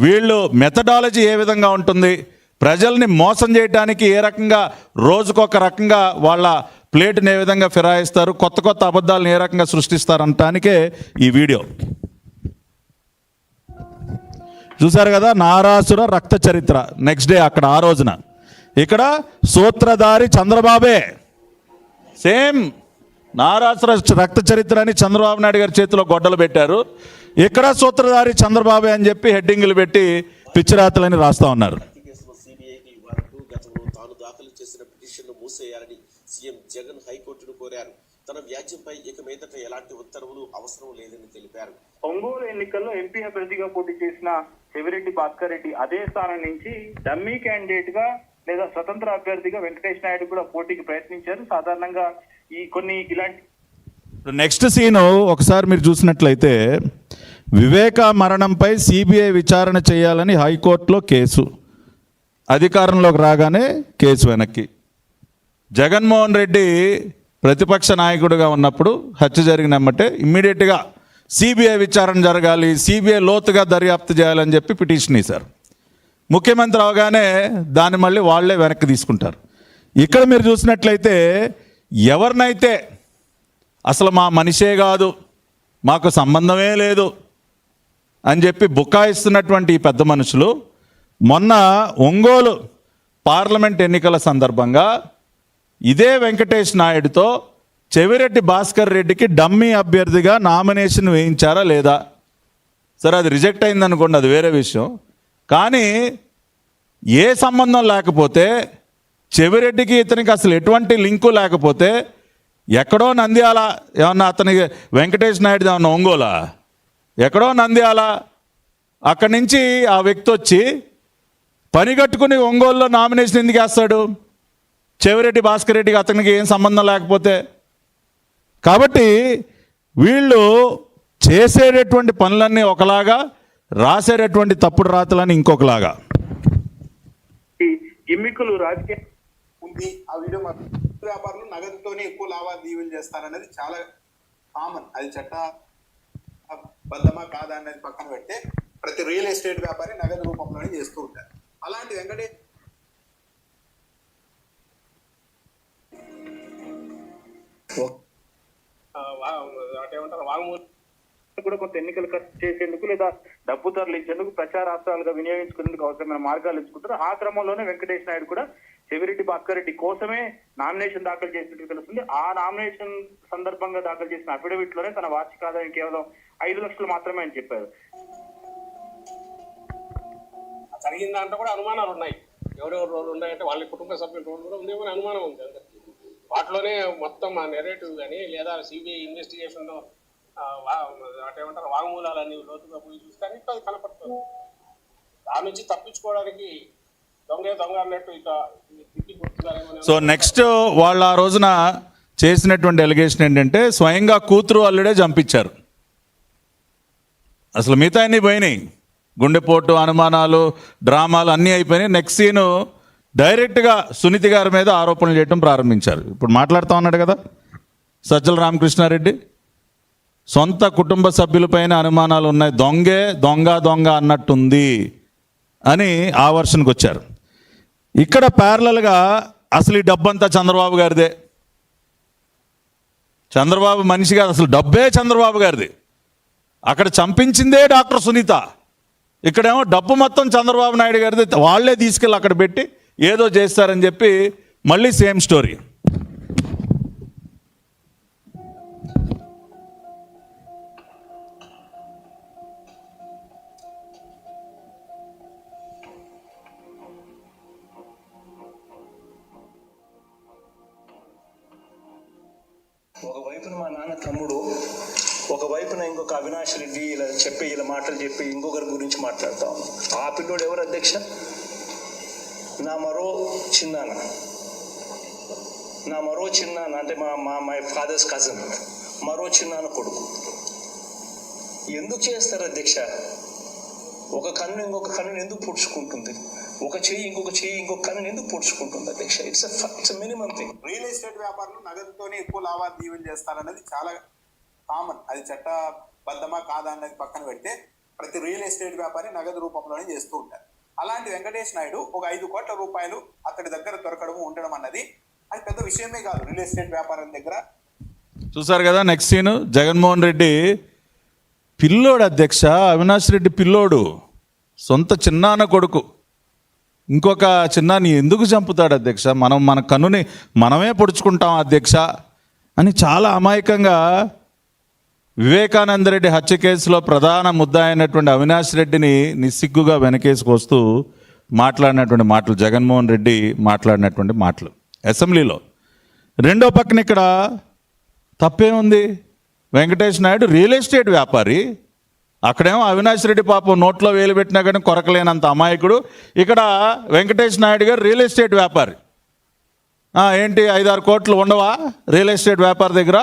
వీళ్ళు మెథడాలజీ ఏ విధంగా ఉంటుంది, ప్రజల్ని మోసం చేయడానికి ఏ రకంగా రోజుకొక రకంగా వాళ్ళ ప్లేట్ని ఏ విధంగా ఫిరాయిస్తారు, కొత్త కొత్త అబద్ధాలను ఏ రకంగా సృష్టిస్తారు అనటానికే ఈ వీడియో. చూసారు కదా, నారాసుర రక్త చరిత్ర. నెక్స్ట్ డే అక్కడ ఆ రోజున ఇక్కడ సూత్రధారి చంద్రబాబే. సేమ్ నారాసుర రక్త చరిత్ర అని చంద్రబాబు నాయుడు గారి చేతిలో గొడ్డలు పెట్టారు. ఇక్కడ సూత్రధారి చంద్రబాబే అని చెప్పి హెడ్డింగ్లు పెట్టి పిచ్చిరాతలని రాస్తా ఉన్నారు. కేసులో సిబిఐకి ఇవ్వాలంటూ గతంలో తాను దాఖలు చేసిన పిటిషన్ను మూసేయాలని సీఎం జగన్ హైకోర్టును కోరారు. తన వ్యాజ్యంపై ఇక మీదట ఎలాంటి ఉత్తర్వులు అవసరం లేదని తెలిపారు. ఒంగోలు ఎన్నికల్లో ఎంపీ అభ్యర్థిగా పోటీ చేసిన చెవిరెడ్డి భాస్కర్ రెడ్డి అదే స్థానం నుంచి డమ్మీ క్యాండిడేట్ గా లేదా స్వతంత్ర అభ్యర్థిగా వెంకటేష్ నాయుడు కూడా పోటీకి ప్రయత్నించారు. సాధారణంగా ఈ కొన్ని ఇలాంటి నెక్స్ట్ సీను ఒకసారి మీరు చూసినట్లయితే, వివేక మరణంపై సిబిఐ విచారణ చేయాలని హైకోర్టులో కేసు. అధికారంలోకి రాగానే కేసు వెనక్కి. జగన్మోహన్ రెడ్డి ప్రతిపక్ష నాయకుడిగా ఉన్నప్పుడు హత్య జరిగినమ్మటే ఇమ్మీడియట్గా సిబిఐ విచారణ జరగాలి, సిబిఐ లోతుగా దర్యాప్తు చేయాలని చెప్పి పిటిషన్ వేశారు. ముఖ్యమంత్రి అవగానే దాన్ని మళ్ళీ వాళ్లే వెనక్కి తీసుకుంటారు. ఇక్కడ మీరు చూసినట్లయితే ఎవరినైతే అసలు మా మనిషే కాదు, మాకు సంబంధమే లేదు అని చెప్పి బుకాయిస్తున్నటువంటి ఈ పెద్ద మనుషులు మొన్న ఒంగోలు పార్లమెంట్ ఎన్నికల సందర్భంగా ఇదే వెంకటేష్ నాయుడుతో చెవిరెడ్డి భాస్కర్ రెడ్డికి డమ్మీ అభ్యర్థిగా నామినేషన్ వేయించారా లేదా? సరే, అది రిజెక్ట్ అయిందనుకోండి, అది వేరే విషయం. కానీ ఏ సంబంధం లేకపోతే, చెవిరెడ్డికి ఇతనికి అసలు ఎటువంటి లింకు లేకపోతే, ఎక్కడో నంద్యాల ఏమన్నా అతనికి వెంకటేష్ నాయుడు ఏమన్నా ఒంగోలా, ఎక్కడో నంద్యాల, అక్కడి నుంచి ఆ వ్యక్తి వచ్చి పని కట్టుకుని ఒంగోలులో నామినేషన్ ఎందుకు వేస్తాడు? చెవిరెడ్డి భాస్కర్ రెడ్డికి అతనికి ఏం సంబంధం లేకపోతే. కాబట్టి వీళ్ళు చేసేటటువంటి పనులన్నీ ఒకలాగా, రాసేటటువంటి తప్పుడు రాతలని ఇంకొకలాగా. గిమ్మికులు రాజకీయ ఉంది. ఆ వీడియో వ్యాపారులు నగదుతోనే ఎక్కువ లావాదేవీలు చేస్తారనేది చాలా కామన్. అది చట్టబద్ధమా కాదా అనేది పక్కన పెడితే ప్రతి రియల్ ఎస్టేట్ వ్యాపారి నగదు రూపంలోనే చేస్తూ ఉంటారు. అలాంటి వెంకటేష్ కూడా కొంత ఎన్నికలు ఖర్చు చేసేందుకు లేదా డబ్బు తరలించేందుకు ప్రచారాస్త్రాలుగా వినియోగించుకునేందుకు అవసరమైన మార్గాలు ఎంచుకుంటారు. ఆ క్రమంలోనే వెంకటేష్ నాయుడు కూడా చెవిరెడ్డి భాస్కర్ రెడ్డి కోసమే నామినేషన్ దాఖలు చేసినట్టు తెలుస్తుంది. ఆ నామినేషన్ సందర్భంగా దాఖలు చేసిన అఫిడవిట్ లోనే తన వార్షిక ఆదాయం కేవలం 5 లక్షలు మాత్రమే అని చెప్పారు. జరిగిన దాంట్లో కూడా అనుమానాలు ఉన్నాయి. ఎవరెవరు రోడ్లు ఉన్నాయంటే వాళ్ళ కుటుంబ సభ్యుల రోడ్లు కూడా ఉందేమని అనుమానం ఉంది అందరికీ. వాటిలోనే మొత్తం ఆ నెరేటివ్ కానీ లేదా సిబిఐ ఇన్వెస్టిగేషన్ అటేమంటారు వాంగ్మూలాలన్నీ లోతుగా పోయి చూస్తే అది కనపడుతుంది. దాని నుంచి తప్పించుకోవడానికి దొంగ అన్నట్టు ఇక తిప్పి కొట్టుతారేమో. సో నెక్స్ట్ వాళ్ళు ఆ రోజున చేసినటువంటి ఎలిగేషన్ ఏంటంటే, స్వయంగా కూతురు అల్లుడే చంపించారు. అసలు మిగతా అన్నీ పోయినాయి, గుండెపోటు, అనుమానాలు, డ్రామాలు అన్నీ అయిపోయినాయి. నెక్స్ట్ సీను డైరెక్ట్గా సునీతి గారి మీద ఆరోపణలు చేయడం ప్రారంభించారు. ఇప్పుడు మాట్లాడుతూ ఉన్నాడు కదా సజ్జల రామకృష్ణారెడ్డి, సొంత కుటుంబ సభ్యులపైన అనుమానాలు ఉన్నాయి, దొంగ అన్నట్టుంది అని ఆ వర్షన్కి వచ్చారు. ఇక్కడ ప్యారలల్గా అసలు ఈ డబ్బంతా చంద్రబాబు గారిదే, చంద్రబాబు మనిషిగా అసలు డబ్బే చంద్రబాబు గారిది. అక్కడ చంపించిందే డాక్టర్ సునీత, ఇక్కడేమో డబ్బు మొత్తం చంద్రబాబు నాయుడు గారిది. వాళ్ళే తీసుకెళ్ళి అక్కడ పెట్టి ఏదో చేస్తారని చెప్పి మళ్ళీ సేమ్ స్టోరీ. ఒకవైపున మా నాన్న తమ్ముడు, ఒకవైపున ఇంకొక అవినాష్ రెడ్డి ఇలా మాటలు చెప్పి ఇంకొకరి గురించి మాట్లాడతాం. ఆ పిల్లోడు ఎవరు అధ్యక్ష? నా మరో చిన్నాన్న అంటే మై ఫాదర్స్ కజిన్, మరో చిన్నాన్న కొడుకు. ఎందుకు చేస్తారు అధ్యక్ష? ఒక కన్ను ఇంకొక కన్నుని ఎందుకు పొడుచుకుంటుంది? ఒక చెయ్యి ఇంకొక కన్నుని ఎందుకు పొడుచుకుంటుంది అధ్యక్ష? It's minimum thing. Real estate వ్యాపారులు నగదుతోనే ఎక్కువ లావాదేవీలు చేస్తారనేది చాలా కామన్. అది చట్టబద్ధమా కాదా అనేది పక్కన పెడితే ప్రతి రియల్ ఎస్టేట్ వ్యాపారి నగదు రూపంలోనే చేస్తూ ఉంటారు. అలాంటి వెంకటేష్ నాయుడు ఒక 5 కోట్ల రూపాయలు అతడి దగ్గర దొరకడము ఉండడం అన్నది అది పెద్ద విషయమే కాదు రియల్ ఎస్టేట్ వ్యాపారం దగ్గర. చూసారు కదా నెక్స్ట్ సీను, జగన్మోహన్ రెడ్డి పిల్లోడు అధ్యక్ష, అవినాష్ రెడ్డి పిల్లోడు, సొంత చిన్నాన్న కొడుకు. ఇంకొక చిన్నాన్ని ఎందుకు చంపుతాడు అధ్యక్ష? మన కన్నుని మనమే పొడుచుకుంటాం అధ్యక్ష అని చాలా అమాయకంగా వివేకానంద రెడ్డి హత్య కేసులో ప్రధాన ముద్దాయి అయినటువంటి అవినాష్ రెడ్డిని నిస్సిగ్గుగా వెనకేసుకొస్తూ మాట్లాడినటువంటి మాటలు, జగన్మోహన్ రెడ్డి మాట్లాడినటువంటి మాటలు అసెంబ్లీలో. రెండో పక్కన ఇక్కడ తప్పేముంది? వెంకటేష్ నాయుడు రియల్ ఎస్టేట్ వ్యాపారి, అక్కడేమో అవినాష్ రెడ్డి పాపం నోట్లో వేలు పెట్టినా కానీ కొరకలేనంత అమాయకుడు. ఇక్కడ వెంకటేష్ నాయుడు గారు రియల్ ఎస్టేట్ వ్యాపారి. ఏంటి 5-6 కోట్లు ఉండవా రియల్ ఎస్టేట్ వ్యాపారి దగ్గర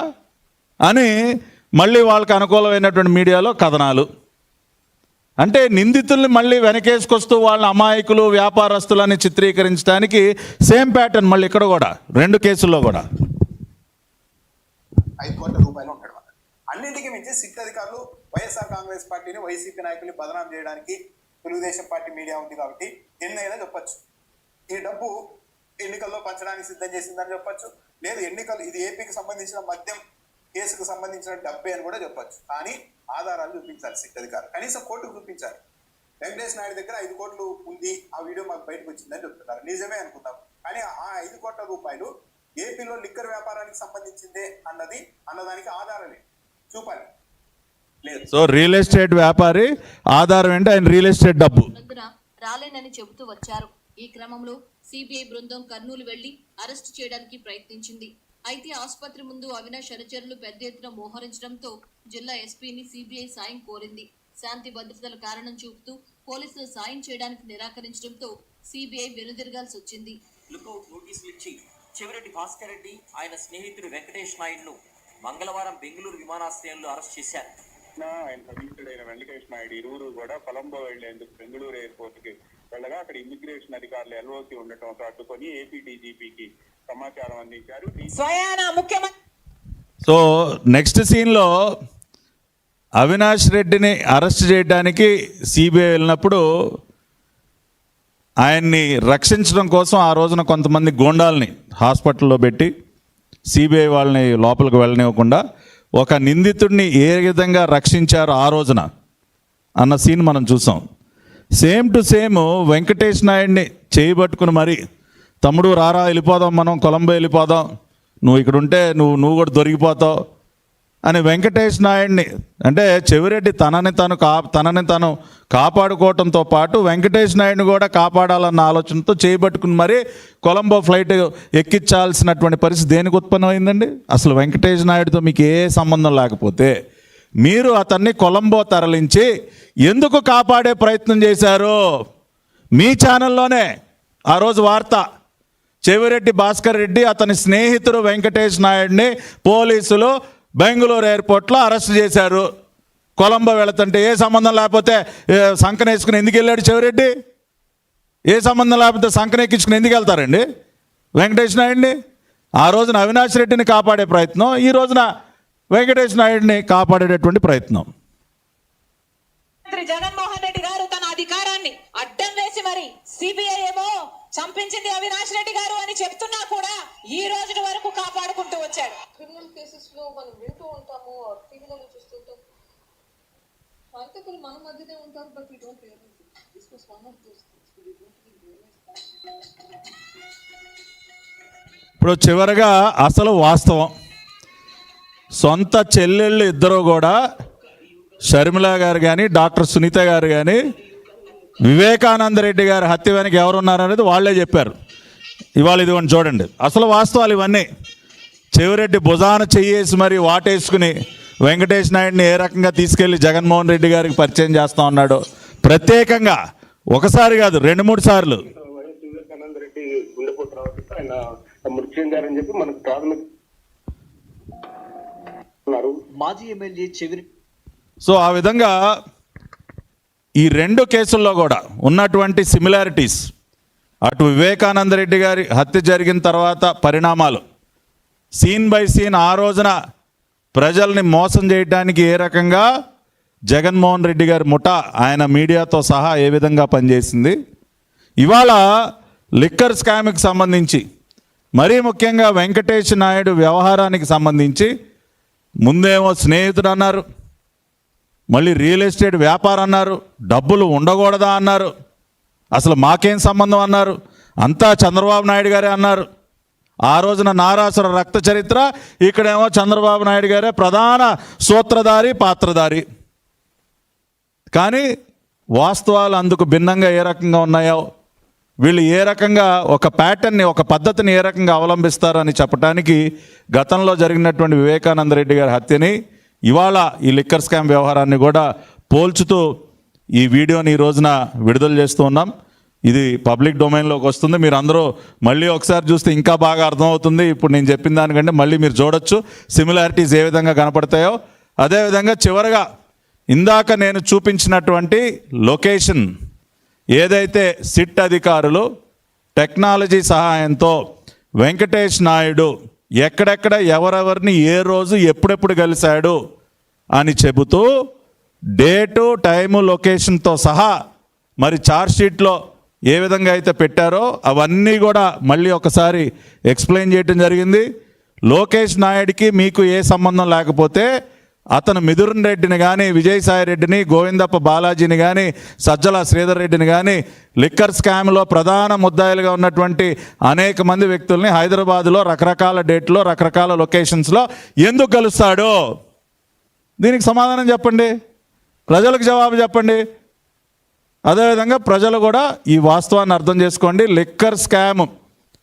అని మళ్ళీ వాళ్ళకి అనుకూలమైనటువంటి మీడియాలో కథనాలు. అంటే నిందితుల్ని మళ్ళీ వెనకేసుకొస్తూ వాళ్ళ అమాయకులు వ్యాపారస్తులని చిత్రీకరించడానికి సేమ్ ప్యాటర్న్ మళ్ళీ ఇక్కడ కూడా 2 కేసుల్లో కూడా. 5 కోట్ల రూపాయలు ఉంటాడు. అన్నింటికి మించి సిట్ అధికారులు వైఎస్ఆర్ కాంగ్రెస్ పార్టీని, వైసీపీ నాయకుల్ని బదనాం చేయడానికి తెలుగుదేశం పార్టీ మీడియా ఉంది కాబట్టి ఎన్నైనా చెప్పొచ్చు. ఈ డబ్బు ఎన్నికల్లో పంచడానికి సిద్ధం చేసిందని చెప్పొచ్చు, లేదు ఎన్నికలు ఇది ఏపీకి సంబంధించిన మద్యం కేసుకు సంబంధించిన డబ్బే అని కూడా చెప్పొచ్చు. కానీ ఆధారాలు చూపించాలి సిట్ అధికారులు, కనీసం కోర్టుకు చూపించాలి. వెంకటేష్ నాయుడు దగ్గర 5 కోట్లు ఉంది, ఆ వీడియో మాకు బయటకు వచ్చిందని చెప్తున్నారు. నిజమే అనుకుందాం, కానీ ఆ 5 కోట్ల రూపాయలు ఏపీలో లిక్కర్ వ్యాపారానికి సంబంధించిందే అన్నదానికి ఆధారమే చూపాలి. లేదు, సో రియల్ ఎస్టేట్ వ్యాపారి ఆధారం ఏంటి? ఆయన రియల్ ఎస్టేట్ డబ్బు రాలేనని చెబుతూ వచ్చారు. ఈ క్రమంలో సిబిఐ బృందం కర్నూలు వెళ్లి అరెస్టు చేయడానికి ప్రయత్నించింది. అయితే ఆసుపత్రి ముందు అవినాష్ అనుచరులు పెద్ద ఎత్తున మోహరించడంతో జిల్లా ఎస్పీని సిబిఐ సాయం కోరింది. శాంతి భద్రతల కారణం చూపుతూ పోలీసులు సాయం చేయడానికి నిరాకరించడంతో సిబిఐ వెనుదిరగాల్సి వచ్చింది. లుకౌట్ నోటీసులు ఇచ్చి చెవిరెడ్డి భాస్కర్ రెడ్డి ఆయన స్నేహితుడు వెంకటేష్ నాయుడును మంగళవారం బెంగళూరు విమానాశ్రయంలో అరెస్ట్ చేశారు. ఆయన సన్నిహితుడైన వెంకటేష్ నాయుడు ఇరువురు కూడా కొలంబో వెళ్లేందుకు బెంగళూరు ఎయిర్పోర్ట్ కి వెళ్ళగా అక్కడ ఇమిగ్రేషన్ అధికారులు ఎల్ఓసి ఉండటంతో అడ్డుకొని ఏపీ డీజీపీకి సమాచారం అందించారు. సో నెక్స్ట్ సీన్లో అవినాష్ రెడ్డిని అరెస్ట్ చేయడానికి సిబిఐ వెళ్ళినప్పుడు ఆయన్ని రక్షించడం కోసం ఆ రోజున కొంతమంది గోండాల్ని హాస్పిటల్లో పెట్టి సిబిఐ వాళ్ళని లోపలికి వెళ్ళనివ్వకుండా ఒక నిందితుడిని ఏ విధంగా రక్షించారో ఆ రోజున అన్న సీన్ మనం చూసాం. సేమ్ టు సేమ్ వెంకటేష్ నాయుడిని చేయబట్టుకుని మరి, తమ్ముడు రారా వెళ్ళిపోదాం, మనం కొలంబో వెళ్ళిపోదాం, నువ్వు ఇక్కడ ఉంటే నువ్వు కూడా దొరికిపోతావు అని వెంకటేష్ నాయుడిని, అంటే చెవిరెడ్డి తనని తాను కాపాడుకోవటంతో పాటు వెంకటేష్ నాయుడిని కూడా కాపాడాలన్న ఆలోచనతో చేయబట్టుకుని మరి కొలంబో ఫ్లైట్ ఎక్కించాల్సినటువంటి పరిస్థితి దేనికి ఉత్పన్నమైందండి? అసలు వెంకటేష్ నాయుడితో మీకు ఏ సంబంధం లేకపోతే మీరు అతన్ని కొలంబో తరలించి ఎందుకు కాపాడే ప్రయత్నం చేశారు? మీ ఛానల్లోనే ఆ రోజు వార్త, చెవిరెడ్డి భాస్కర్ రెడ్డి అతని స్నేహితుడు వెంకటేష్ నాయుడిని పోలీసులు బెంగళూరు ఎయిర్పోర్ట్లో అరెస్ట్ చేశారు. కొలంబో వెళుతుంటే ఏ సంబంధం లేకపోతే సంకనేసుకుని ఎందుకు వెళ్ళాడు చెవిరెడ్డి? ఏ సంబంధం లేకపోతే సంకనెక్కించుకుని ఎందుకు వెళ్తారండి వెంకటేష్ నాయుడిని? ఆ రోజున అవినాష్ రెడ్డిని కాపాడే ప్రయత్నం, ఈ రోజున వెంకటేష్ నాయుడిని కాపాడేటటువంటి ప్రయత్నం. జగన్మోహన్ రెడ్డి గారు తన అధికారాన్ని అడ్డం వేసి మరి సిబిఐ ఏమో చంపించింది అవినాష్ రెడ్డి గారు అని చెప్తున్నా కూడా ఈ రోజు వరకు కాపాడుకుంటూ వచ్చాడు. క్రిమినల్ కేసెస్ లో మనం వింటూ ఉంటాము, టీవీలలో చూస్తుంటాం, హంతకులు మన మధ్యనే ఉంటారు, but we don't realize it. This was one of those things we don't realize that. ఇప్పుడు చివరగా అసలు వాస్తవం, సొంత చెల్లెళ్ళు ఇద్దరు కూడా షర్మిల గారు కానీ డాక్టర్ సునీత గారు కానీ వివేకానంద రెడ్డి గారి హత్య వెనక ఎవరున్నారనేది వాళ్ళే చెప్పారు. ఇవాళ ఇదిగోండి చూడండి, అసలు వాస్తవాలు ఇవన్నీ. చెవిరెడ్డి భుజాన చెయ్యేసి మరి వాటేసుకుని వెంకటేష్ నాయుడిని ఏ రకంగా తీసుకెళ్లి జగన్మోహన్ రెడ్డి గారికి పరిచయం చేస్తా ఉన్నాడు. ప్రత్యేకంగా ఒకసారి కాదు 2-3 సార్లు. వివేకానంద రెడ్డి గుండెపోటు రావడంతో ఆయన మృతి చెందారని చెప్పి మనకు ప్రాథమిక మాజీ ఎమ్మెల్యే చెవిరెడ్డి. సో ఆ విధంగా ఈ 2 కేసుల్లో కూడా ఉన్నటువంటి సిమిలారిటీస్, అటు వివేకానంద రెడ్డి గారి హత్య జరిగిన తర్వాత పరిణామాలు, సీన్ బై సీన్ ఆ రోజున ప్రజల్ని మోసం చేయడానికి ఏ రకంగా జగన్మోహన్ రెడ్డి గారి ముఠా ఆయన మీడియాతో సహా ఏ విధంగా పనిచేసింది, ఇవాళ లిక్కర్ స్కామ్కి సంబంధించి మరీ ముఖ్యంగా వెంకటేష్ నాయుడు వ్యవహారానికి సంబంధించి ముందేమో స్నేహితుడు అన్నారు, మళ్ళీ రియల్ ఎస్టేట్ వ్యాపారం అన్నారు, డబ్బులు ఉండకూడదా అన్నారు, అసలు మాకేం సంబంధం అన్నారు, అంతా చంద్రబాబు నాయుడు గారే అన్నారు. ఆ రోజున నారాసుర రక్త చరిత్ర, ఇక్కడేమో చంద్రబాబు నాయుడు గారే ప్రధాన సూత్రధారి పాత్రధారి. కానీ వాస్తవాలు అందుకు భిన్నంగా ఏ రకంగా ఉన్నాయో, వీళ్ళు ఏ రకంగా ఒక ప్యాటర్న్ని, ఒక పద్ధతిని ఏ రకంగా అవలంబిస్తారని చెప్పడానికి గతంలో జరిగినటువంటి వివేకానంద రెడ్డి గారి హత్యని, ఇవాళ ఈ లిక్కర్ స్కామ్ వ్యవహారాన్ని కూడా పోల్చుతూ ఈ వీడియోని ఈ రోజున విడుదల చేస్తూ ఉన్నాం. ఇది పబ్లిక్ డొమైన్లోకి వస్తుంది. మీరు అందరూ మళ్ళీ ఒకసారి చూస్తే ఇంకా బాగా అర్థమవుతుంది. ఇప్పుడు నేను చెప్పిన దానికంటే మళ్ళీ మీరు చూడొచ్చు సిమిలారిటీస్ ఏ విధంగా కనపడతాయో. అదేవిధంగా చివరగా ఇందాక నేను చూపించినటువంటి లొకేషన్ ఏదైతే సిట్ అధికారులు టెక్నాలజీ సహాయంతో వెంకటేష్ నాయుడు ఎక్కడెక్కడ ఎవరెవరిని ఏ రోజు ఎప్పుడెప్పుడు కలిశాడు అని చెబుతూ డేటు, టైము, లొకేషన్తో సహా మరి ఛార్జ్షీట్లో ఏ విధంగా అయితే పెట్టారో అవన్నీ కూడా మళ్ళీ ఒకసారి ఎక్స్ప్లెయిన్ చేయడం జరిగింది. లోకేష్ నాయుడికి మీకు ఏ సంబంధం లేకపోతే అతను మిథున్ రెడ్డిని కానీ, విజయసాయి రెడ్డిని, గోవిందప్ప బాలాజీని కానీ, సజ్జల శ్రీధర్ రెడ్డిని కానీ, లిక్కర్ స్కామ్లో ప్రధాన ముద్దాయిలుగా ఉన్నటువంటి అనేక మంది వ్యక్తుల్ని హైదరాబాదులో రకరకాల డేట్లో, రకరకాల లొకేషన్స్లో ఎందుకు కలుస్తాడు? దీనికి సమాధానం చెప్పండి, ప్రజలకు జవాబు చెప్పండి. అదేవిధంగా ప్రజలు కూడా ఈ వాస్తవాన్ని అర్థం చేసుకోండి. లిక్కర్ స్కామ్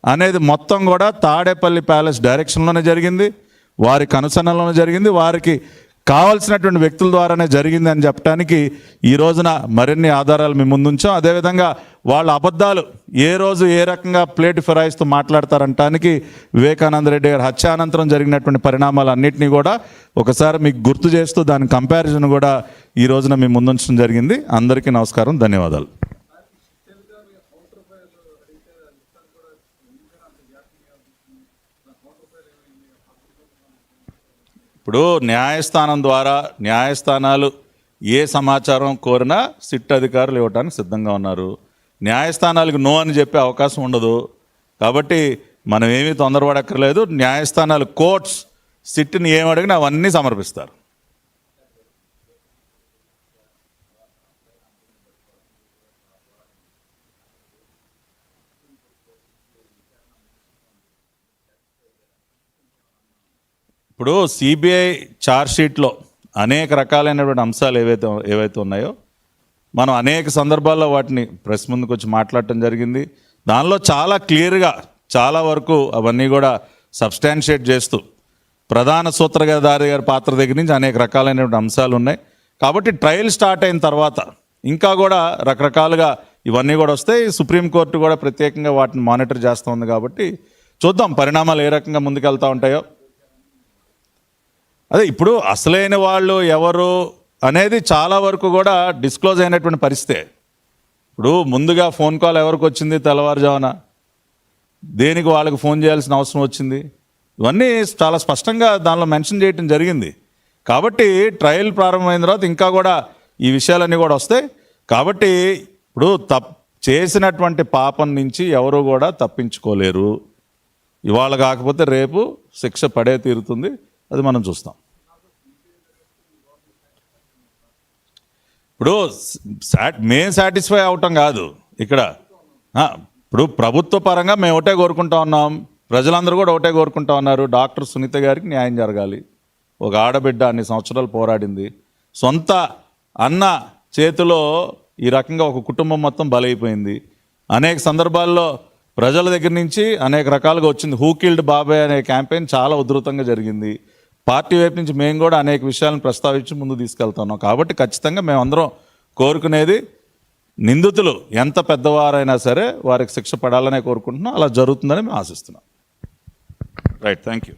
అనేది మొత్తం కూడా తాడేపల్లి ప్యాలెస్ డైరెక్షన్లోనే జరిగింది, వారి కనుసన్నలోనే జరిగింది, వారికి కావాల్సినటువంటి వ్యక్తుల ద్వారానే జరిగింది అని చెప్పడానికి ఈ రోజున మరిన్ని ఆధారాలు మీ ముందుంచాం. అదేవిధంగా వాళ్ళ అబద్ధాలు ఏ రోజు ఏ రకంగా ప్లేట్ ఫిరాయిస్తూ మాట్లాడతారంటానికి వివేకానంద రెడ్డి గారి హత్య అనంతరం జరిగినటువంటి పరిణామాలు అన్నింటినీ కూడా ఒకసారి మీకు గుర్తు చేస్తూ దాని కంపారిజన్ కూడా ఈ రోజున మీ ముందుంచడం జరిగింది. అందరికీ నమస్కారం, ధన్యవాదాలు. ఇప్పుడు న్యాయస్థానం ద్వారా న్యాయస్థానాలు ఏ సమాచారం కోరినా సిట్ అధికారులు ఇవ్వడానికి సిద్ధంగా ఉన్నారు. న్యాయస్థానాలకు నో అని చెప్పే అవకాశం ఉండదు. కాబట్టి మనం ఏమీ తొందరపడక్కర్లేదు. న్యాయస్థానాలు, కోర్ట్స్ సిట్ని ఏమడిగినా అవన్నీ సమర్పిస్తారు. ఇప్పుడు సిబిఐ ఛార్జ్షీట్లో అనేక రకాలైనటువంటి అంశాలు ఏవైతే ఉన్నాయో మనం అనేక సందర్భాల్లో వాటిని ప్రెస్ ముందుకు వచ్చి మాట్లాడటం జరిగింది. దానిలో చాలా క్లియర్గా చాలా వరకు అవన్నీ కూడా సబ్స్టాన్షియేట్ చేస్తూ ప్రధాన సూత్రధారి గారి పాత్ర దగ్గర నుంచి అనేక రకాలైనటువంటి అంశాలు ఉన్నాయి. కాబట్టి ట్రయల్ స్టార్ట్ అయిన తర్వాత ఇంకా కూడా రకరకాలుగా ఇవన్నీ కూడా వస్తాయి. సుప్రీంకోర్టు కూడా ప్రత్యేకంగా వాటిని మానిటర్ చేస్తుంది. కాబట్టి చూద్దాం పరిణామాలు ఏ రకంగా ముందుకెళ్తూ ఉంటాయో. అదే ఇప్పుడు అసలైన వాళ్ళు ఎవరు అనేది చాలా వరకు కూడా డిస్క్లోజ్ అయినటువంటి పరిస్థితే. ఇప్పుడు ముందుగా ఫోన్ కాల్ ఎవరికి వచ్చింది, తెల్లవారుజామున దేనికి వాళ్ళకి ఫోన్ చేయాల్సిన అవసరం వచ్చింది, ఇవన్నీ చాలా స్పష్టంగా దానిలో మెన్షన్ చేయటం జరిగింది. కాబట్టి ట్రయల్ ప్రారంభమైన తర్వాత ఇంకా కూడా ఈ విషయాలన్నీ కూడా వస్తాయి. కాబట్టి ఇప్పుడు చేసినటువంటి పాపం నుంచి ఎవరు కూడా తప్పించుకోలేరు. ఇవాళ కాకపోతే రేపు శిక్ష పడే తీరుతుంది. అది మనం చూస్తాం. ఇప్పుడు మేము సాటిస్ఫై అవటం కాదు ఇక్కడ. ఇప్పుడు ప్రభుత్వ పరంగా మేము ఒకటే కోరుకుంటా ఉన్నాం, ప్రజలందరూ కూడా ఒకటే కోరుకుంటా ఉన్నారు. డాక్టర్ సునీత గారికి న్యాయం జరగాలి. ఒక ఆడబిడ్డ అన్ని సంవత్సరాలు పోరాడింది. సొంత అన్న చేతిలో ఈ రకంగా ఒక కుటుంబం మొత్తం బలైపోయింది. అనేక సందర్భాల్లో ప్రజల దగ్గర నుంచి అనేక రకాలుగా వచ్చింది. హూ కిల్డ్ బాబాయ్ అనే క్యాంపెయిన్ చాలా ఉధృతంగా జరిగింది. పార్టీ వైపు నుంచి మేము కూడా అనేక విషయాలను ప్రస్తావించి ముందు తీసుకెళ్తున్నాం. కాబట్టి ఖచ్చితంగా మేమందరం కోరుకునేది నిందితులు ఎంత పెద్దవారైనా సరే వారికి శిక్ష పడాలనే కోరుకుంటున్నాం. అలా జరుగుతుందని మేము ఆశిస్తున్నాం. Right, thank you.